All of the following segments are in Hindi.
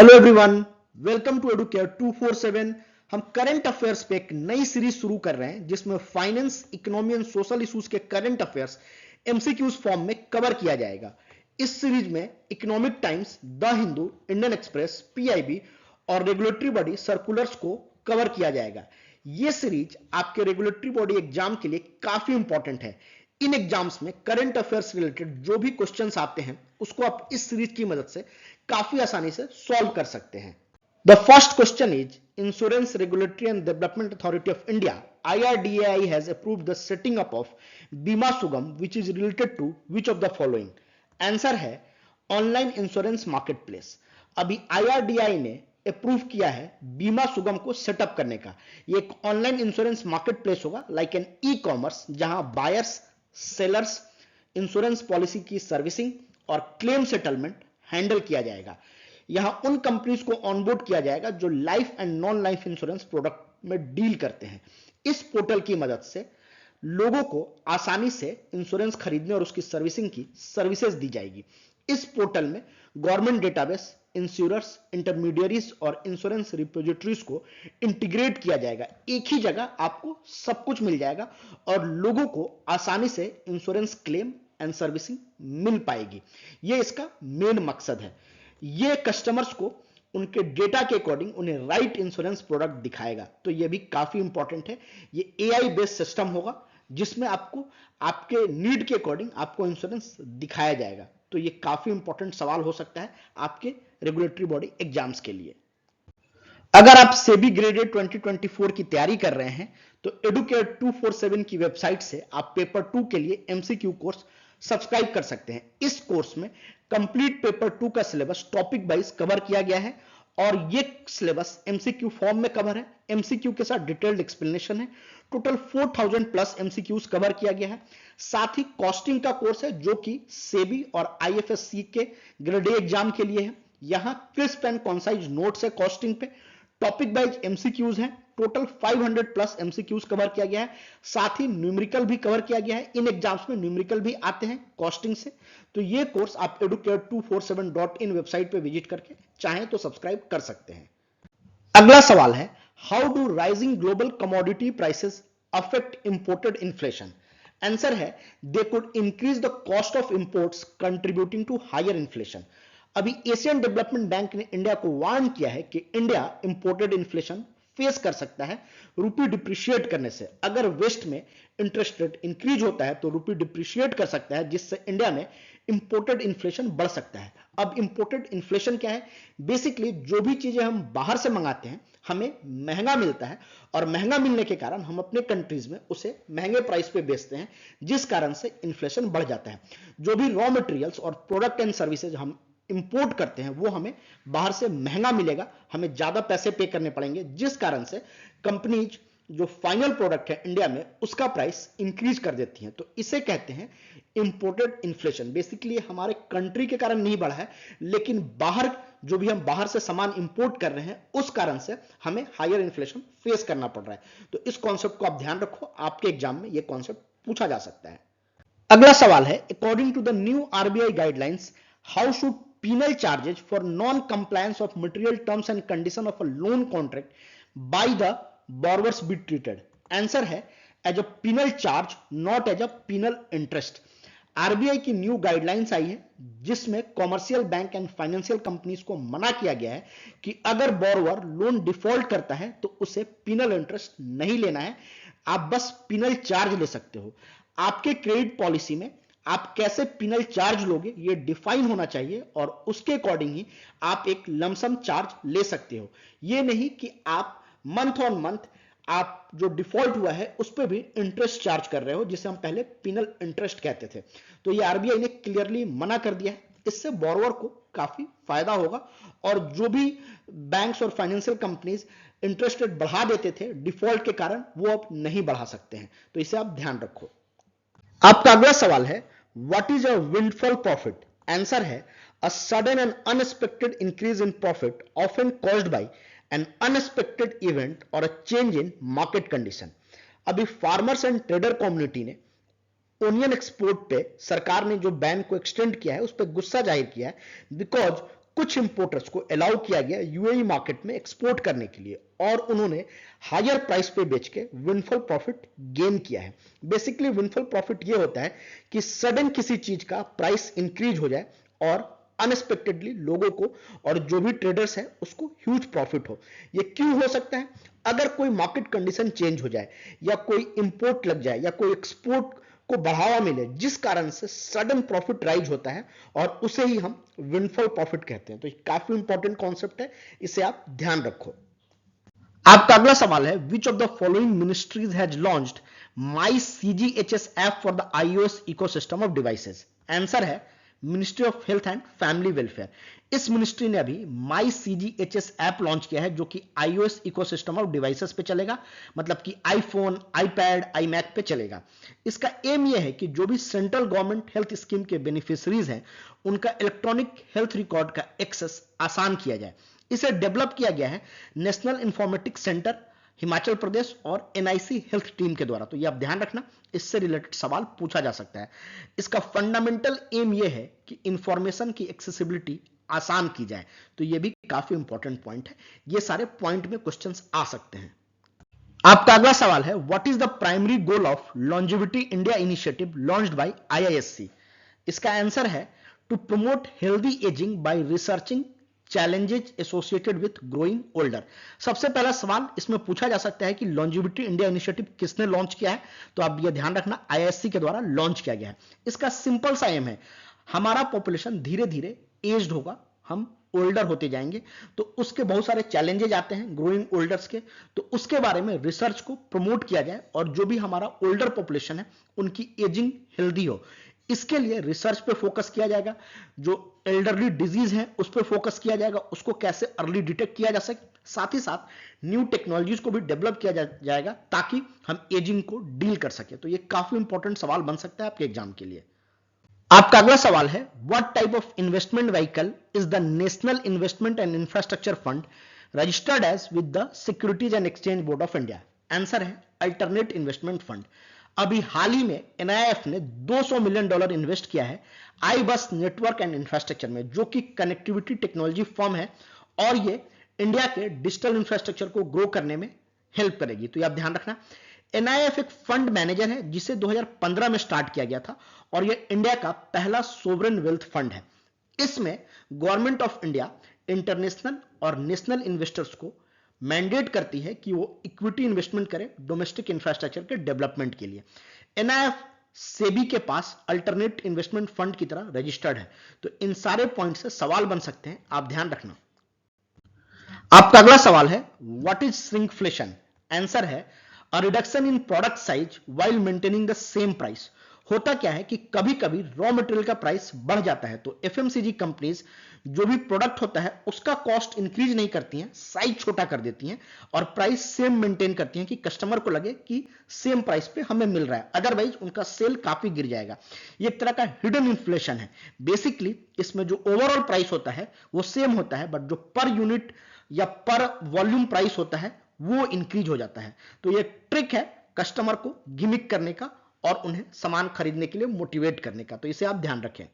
Hello everyone, welcome to Educare 247। हम करंट अफेयर्स पे एक नई सीरीज शुरू कर रहे हैं जिसमें finance, economy and social issues के करंट अफेयर्स एमसीक्यूज फॉर्म में कवर किया जाएगा। इस सीरीज में economic times, the Hindu, Indian express, PIB और रेगुलेटरी बॉडी सर्कुलर्स को कवर किया जाएगा। यह सीरीज आपके रेगुलेटरी बॉडी एग्जाम के लिए काफी इंपॉर्टेंट है। इन एग्जाम्स में करंट अफेयर्स रिलेटेड जो भी क्वेश्चंस आते हैं उसको आप इस सीरीज की मदद से काफी आसानी से सॉल्व कर सकते हैं। The first question is insurance regulatory and development authority of India IRDAI has approved the setting up of Bima Sugam which is related to which of the following. Answer है ऑनलाइन इंश्योरेंस मार्केट प्लेस। अभी IRDAI ने अप्रूव किया है बीमा सुगम को सेटअप करने का। ये एक ऑनलाइन इंश्योरेंस मार्केट प्लेस होगा, लाइक एन ई कॉमर्स, जहां बायर्स, सेलर्स इंश्योरेंस पॉलिसी की सर्विसिंग और क्लेम सेटलमेंट हैंडल किया जाएगा। यहां उन कंपनीज को ऑनबोर्ड किया जाएगा जो life and non life insurance product में डील करते हैं। इस पोर्टल की मदद से लोगों को आसानी से इंश्योरेंस खरीदने और उसकी सर्विसिंग की सर्विसेज दी जाएगी। इस पोर्टल में गवर्नमेंट डेटाबेस, इंश्योरर्स, इंटरमीडियरीज और इंश्योरेंस रिपोजिटरीज को इंटीग्रेट किया जाएगा। एक ही जगह आपको सब कुछ मिल जाएगा और लोगों को आसानी से इंश्योरेंस क्लेम एंड सर्विसिंग मिल पाएगी। यह इसका मेन मकसद है। यह कस्टमर्स को उनके डेटा के अकॉर्डिंग उन्हें राइट इंश्योरेंस प्रोडक्ट दिखाएगा। तो यह भी काफी इंपॉर्टेंट है। यह AI बेस्ड सिस्टम होगा जिसमें आपको आपके नीड के अकॉर्डिंग आपको इंश्योरेंस दिखाया जाएगा। तो यह काफी इंपॉर्टेंट सवाल हो सकता है आपके रेगुलेटरी बॉडी एग्जाम्स के लिए। अगर आप सेबी ग्रेडेड 2024 की तैयारी कर रहे हैं तो एडुकेयर 247 की वेबसाइट से आप पेपर 2 के लिए MCQ कोर्स सब्सक्राइब कर सकते हैं। इस कोर्स में कंप्लीट पेपर 2 का सिलेबस टॉपिक वाइज कवर किया गया है और ये सिलेबस MCQ फॉर्म में कवर है। MCQ के साथ डिटेल्ड एक्सप्लेनेशन है। टोटल 4000 प्लस MCQs कवर किया गया है। साथ ही कॉस्टिंग का कोर्स है जो कि सेबी और IFSC के ग्रेड ए एग्जाम के लिए है। यहां क्रिस्प एंड कॉन्साइज नोट्स है कॉस्टिंग पे। टॉपिक वाइज MCQs हैं। टोटल 500 प्लस MCQs कवर किया गया है। साथ ही न्यूमेरिकल भी कवर किया गया है। इन एग्जाम्स में न्यूमेरिकल भी आते हैं कॉस्टिंग से। तो ये कोर्स आप educare247.in वेबसाइट पे विजिट करके चाहें तो सब्सक्राइब कर सकते हैं। अगला सवाल है, how do rising global commodity prices affect imported inflation. Answer है they could increase the cost of imports contributing to higher inflation. अभी एशियन डेवलपमेंट बैंक ने इंडिया को वार्न किया है कि इंडिया इंपोर्टेड इन्फ्लेशन फेस कर सकता है रूपी डिप्रिशिएट करने से। अगर वेस्ट में इंटरेस्ट रेट इंक्रीज होता है तो रूपी डिप्रिशिएट कर सकता है, जिससे इंडिया में इंपोर्टेड इन्फ्लेशन बढ़ सकता है। अब इंपोर्टेड इन्फ्लेशन क्या है? बेसिकली जो भी चीजें हम बाहर से मंगाते हैं हमें महंगा मिलता है और महंगा मिलने के कारण हम अपने कंट्रीज में उसे महंगे प्राइस पे बेचते हैं, जिस कारण से इन्फ्लेशन बढ़ जाता है। जो भी रॉ मटेरियल्स और प्रोडक्ट एंड सर्विसेज हम इंपोर्ट करते हैं वो हमें बाहर से महंगा मिलेगा, हमें ज्यादा पैसे पे करने पड़ेंगे, जिस कारण से कंपनीज जो फाइनल प्रोडक्ट है इंडिया में उसका प्राइस इंक्रीज कर देती हैं। तो इसे कहते हैं इंपोर्टेड इन्फ्लेशन। बेसिकली हमारे कंट्री के कारण नहीं बढ़ा है, लेकिन बाहर जो भी हम बाहर से सामान इंपोर्ट कर रहे हैं उस कारण से हमें हायर इन्फ्लेशन फेस करना पड़ रहा है। तो इस कॉन्सेप्ट को आप ध्यान रखो, आपके एग्जाम में यह कॉन्सेप्ट पूछा जा सकता है। अगला सवाल है, according to the new RBI guidelines how should penal charges for non-compliance of material terms and condition of a loan contract by the borrowers be treated. Answer है as a penal charge, not as a penal interest. RBI की न्यू गाइडलाइंस आई है जिसमें commercial bank and financial companies को मना किया गया है कि अगर बोरोवर लोन डिफॉल्ट करता है तो उसे पिनल इंटरेस्ट नहीं लेना है, आप बस पिनल चार्ज ले सकते हो। आपके क्रेडिट पॉलिसी में आप कैसे पिनल चार्ज लोगे ये डिफाइन होना चाहिए और उसके अकॉर्डिंग ही आप एक लमसम चार्ज ले सकते हो। ये नहीं कि आप मंथ ऑन मंथ आप जो डिफॉल्ट हुआ है उस पर भी इंटरेस्ट चार्ज कर रहे हो, जिसे हम पहले पिनल इंटरेस्ट कहते थे। तो ये RBI ने क्लियरली मना कर दिया है। इससे बोरोवर को काफी फायदा होगा और जो भी बैंक्स और फाइनेंशियल कंपनीज इंटरेस्ट रेट बढ़ा देते थे डिफॉल्ट के कारण वो अब नहीं बढ़ा सकते हैं। तो इसे आप ध्यान रखो। आपका अगला सवाल है, what is a windfall profit. Answer है a sudden and unexpected increase in profit often caused by an unexpected event और a change in market condition. अभी फार्मर्स एंड ट्रेडर कम्युनिटी ने ओनियन एक्सपोर्ट पे सरकार ने जो बैन को एक्सटेंड किया है उस पर गुस्सा जाहिर किया है, बिकॉज कुछ इंपोर्टर्स को अलाउ किया गया यूएई मार्केट में एक्सपोर्ट करने के लिए और उन्होंने हायर प्राइस पे बेच के विंडफॉल प्रॉफिट गेन किया है। बेसिकली विंडफॉल प्रॉफिट ये होता है कि सडन किसी चीज का प्राइस इंक्रीज हो जाए और अनएक्सपेक्टेडली लोगों को और जो भी ट्रेडर्स है उसको ह्यूज प्रॉफिट हो। ये क्यों हो सकता है? अगर कोई मार्केट कंडीशन चेंज हो जाए या कोई इंपोर्ट लग जाए या कोई एक्सपोर्ट को बढ़ावा मिले जिस कारण से सडन प्रॉफिट राइज होता है और उसे ही हम विंडफॉल प्रॉफिट कहते हैं। तो ये काफी इंपॉर्टेंट कॉन्सेप्ट है, इसे आप ध्यान रखो। आपका अगला सवाल है which of the following ministries has launched my CGHS app for the iOS ecosystem of devices? Answer है ministry of health and family welfare. इस मिनिस्ट्री ने अभी माई CGHS ऐप लॉन्च किया है जो कि iOS इकोसिस्टम ऑफ डिवाइसेस पे चलेगा, मतलब कि आईफोन, आईपैड, आईमैक पे चलेगा। इसका एम यह है कि जो भी सेंट्रल गवर्नमेंट हेल्थ स्कीम के बेनिफिशरीज हैं उनका इलेक्ट्रॉनिक हेल्थ रिकॉर्ड का एक्सेस आसान किया जाए। इसे डेवलप किया गया है national informatics centre Himachal Pradesh और NIC हेल्थ टीम के द्वारा। तो ये आप ध्यान रखना, इससे रिलेटेड सवाल पूछा जा सकता है। इसका फंडामेंटल एम ये है कि इंफॉर्मेशन की एक्सेसिबिलिटी आसान की जाए। तो ये भी काफी इंपॉर्टेंट पॉइंट है, ये सारे पॉइंट में क्वेश्चंस आ सकते हैं। आपका अगला सवाल है what is the primary goal of longevity India initiative launched by IISc? इसका आंसर है to promote healthy ageing by researching challenges associated with growing older. सबसे पहला सवाल इसमें पूछा जा सकता है कि लॉन्जेविटी इंडिया इनिशिएटिव किसने लॉन्च किया है? तो आप ये ध्यान रखना IISc के द्वारा लॉन्च किया गया है। इसका सिंपल सा एम है हमारा पॉपुलेशन धीरे धीरे एज्ड होगा, हम ओल्डर होते जाएंगे, तो उसके बहुत सारे चैलेंजेस आते हैं ग्रोइंग ओल्डर्स के, तो उसके बारे में रिसर्च को प्रमोट किया जाए और जो भी हमारा ओल्डर पॉपुलेशन है उनकी एजिंग हेल्दी हो। इसके लिए रिसर्च पे फोकस किया जाएगा, जो एल्डरली डिजीज है उस पर फोकस किया जाएगा, उसको कैसे अर्ली डिटेक्ट किया जा सके, साथ ही साथ न्यू टेक्नोलॉजीज को भी डेवलप किया जाएगा ताकि हम एजिंग को डील कर सके। तो ये काफी इंपॉर्टेंट सवाल बन सकता है आपके एग्जाम के लिए। आपका अगला सवाल है what type of investment vehicle is the national investment and infrastructure fund registered as with the securities and exchange board of India? Answer है अल्टरनेट इन्वेस्टमेंट फंड। अभी हाल ही में NIF ने $200 मिलियन इन्वेस्ट किया है आई बस नेटवर्क एंड इंफ्रास्ट्रक्चर में, जो कि कनेक्टिविटी टेक्नोलॉजी फर्म है और ये इंडिया के डिजिटल इंफ्रास्ट्रक्चर को ग्रो करने में हेल्प करेगी। तो ये आप ध्यान रखना। NIF एक फंड मैनेजर है जिसे 2015 में स्टार्ट किया गया था और यह इंडिया का पहला सोवरेन वेल्थ फंड है। इसमें गवर्नमेंट ऑफ इंडिया इंटरनेशनल और नेशनल इन्वेस्टर्स को मैंडेट करती है कि वो इक्विटी इन्वेस्टमेंट करें डोमेस्टिक इंफ्रास्ट्रक्चर के डेवलपमेंट के लिए। NIF सेबी के पास अल्टरनेट इन्वेस्टमेंट फंड की तरह रजिस्टर्ड है। तो इन सारे पॉइंट से सवाल बन सकते हैं, आप ध्यान रखना। आपका अगला सवाल है व्हाट इज श्रिंकफ्लेशन? आंसर है a reduction in product size while maintaining the same price. होता क्या है कि कभी कभी रॉ मटेरियल का प्राइस बढ़ जाता है तो FMCG कंपनीज जो भी प्रोडक्ट होता है उसका कॉस्ट इंक्रीज नहीं करती हैं, साइज छोटा कर देती हैं और प्राइस सेम मेंटेन करती हैं कि कस्टमर को लगे कि सेम प्राइस पे हमें मिल रहा है, अदरवाइज उनका सेल काफी गिर जाएगा। ये एक तरह का हिडन इन्फ्लेशन है। बेसिकली इसमें जो ओवरऑल प्राइस होता है वो सेम होता है, बट जो पर यूनिट या पर वॉल्यूम प्राइस होता है वो इंक्रीज हो जाता है। तो ये ट्रिक है कस्टमर को गिमिक करने का और उन्हें सामान खरीदने के लिए मोटिवेट करने का। तो इसे आप ध्यान रखें।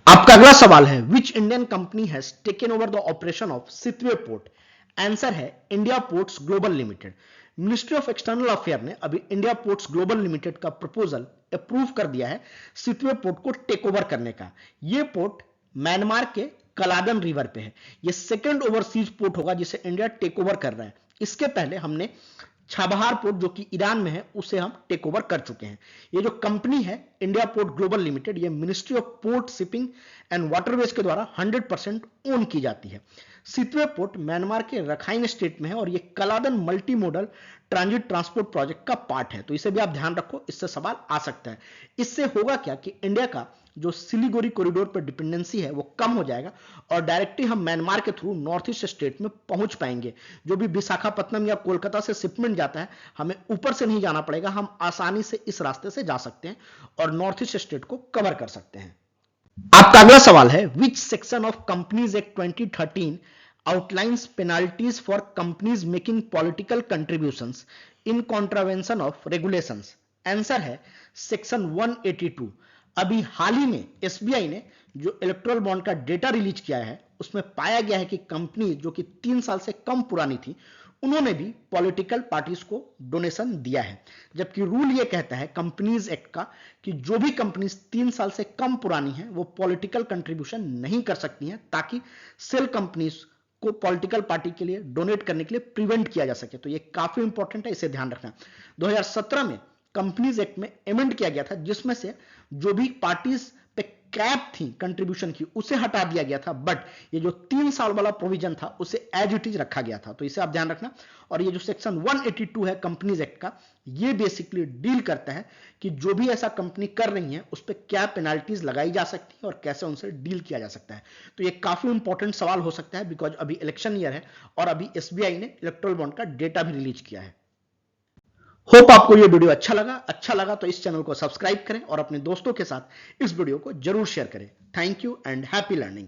आपका अगला सवाल है which Indian company has taken over the operation of Sittwe port? Answer है India ports global limited. Ministry of external affair ने अभी इंडिया पोर्ट्स ग्लोबल लिमिटेड का प्रपोजल अप्रूव कर दिया है सितवे पोर्ट को टेक ओवर करने का। यह पोर्ट म्यांमार के कलादन रिवर पे है। यह सेकेंड ओवरसीज पोर्ट होगा जिसे इंडिया टेक ओवर कर रहा है। इसके पहले हमने छाबहार पोर्ट जो कि ईरान में है उसे हम टेक ओवर कर चुके हैं। ये जो कंपनी है इंडिया पोर्ट ग्लोबल लिमिटेड, ये ministry of port shipping and waterways के द्वारा 100% ओन की जाती है। सितवे पोर्ट म्यांमार के रखाइन स्टेट में है और ये Kaladan multi modal transit transport project का पार्ट है। तो इसे भी आप ध्यान रखो, इससे सवाल आ सकता है। इससे होगा क्या कि इंडिया का जो सिलीगुड़ी कॉरिडोर पर डिपेंडेंसी है वो कम हो जाएगा और डायरेक्टली हम म्यांमार के थ्रू नॉर्थ ईस्ट स्टेट में पहुंच पाएंगे। जो भी विशाखापत्तनम या कोलकाता से शिपमेंट जाता है हमें ऊपर से नहीं जाना पड़ेगा, हम आसानी से इस रास्ते से जा सकते हैं और नॉर्थ ईस्ट स्टेट को कवर कर सकते हैं। आपका अगला सवाल है which section of companies act 2013 outlines penalties for companies making political contributions in contravention of regulations? Answer है सेक्शन 182। अभी हाल ही में SBI ने जो इलेक्ट्रल बॉन्ड का डेटा रिलीज किया है उसमें पाया गया है कि कंपनी जो कि 3 साल से कम पुरानी थी उन्होंने भी पॉलिटिकल पार्टीज को डोनेशन दिया है, जबकि रूल यह कहता है कंपनीज एक्ट का कि जो भी कंपनीज 3 साल से कम पुरानी हैं वो पॉलिटिकल कंट्रीब्यूशन नहीं कर सकती हैं, ताकि सेल कंपनीज को पॉलिटिकल पार्टी के लिए डोनेट करने के लिए प्रिवेंट किया जा सके। तो ये काफी इंपॉर्टेंट है, इसे ध्यान रखना। 2017 में कंपनीज एक्ट में एमेंड किया गया था, जिसमें से जो भी पार्टीज पे कैप थी कंट्रीब्यूशन की उसे हटा दिया गया था, बट ये जो 3 साल वाला प्रोविजन था उसे एज इट इज रखा गया था। तो इसे आप ध्यान रखना। और ये जो सेक्शन 182 है कंपनीज एक्ट का, ये बेसिकली डील करता है कि जो भी ऐसा कंपनी कर रही है उस पर क्या पेनाल्टीज लगाई जा सकती है और कैसे उनसे डील किया जा सकता है। तो ये काफी इंपॉर्टेंट सवाल हो सकता है, बिकॉज अभी इलेक्शन ईयर है और अभी एसबीआई ने इलेक्टोरल बॉन्ड का डेटा भी रिलीज किया है। होप आपको ये वीडियो अच्छा लगा तो इस चैनल को सब्सक्राइब करें और अपने दोस्तों के साथ इस वीडियो को जरूर शेयर करें। Thank you and happy learning.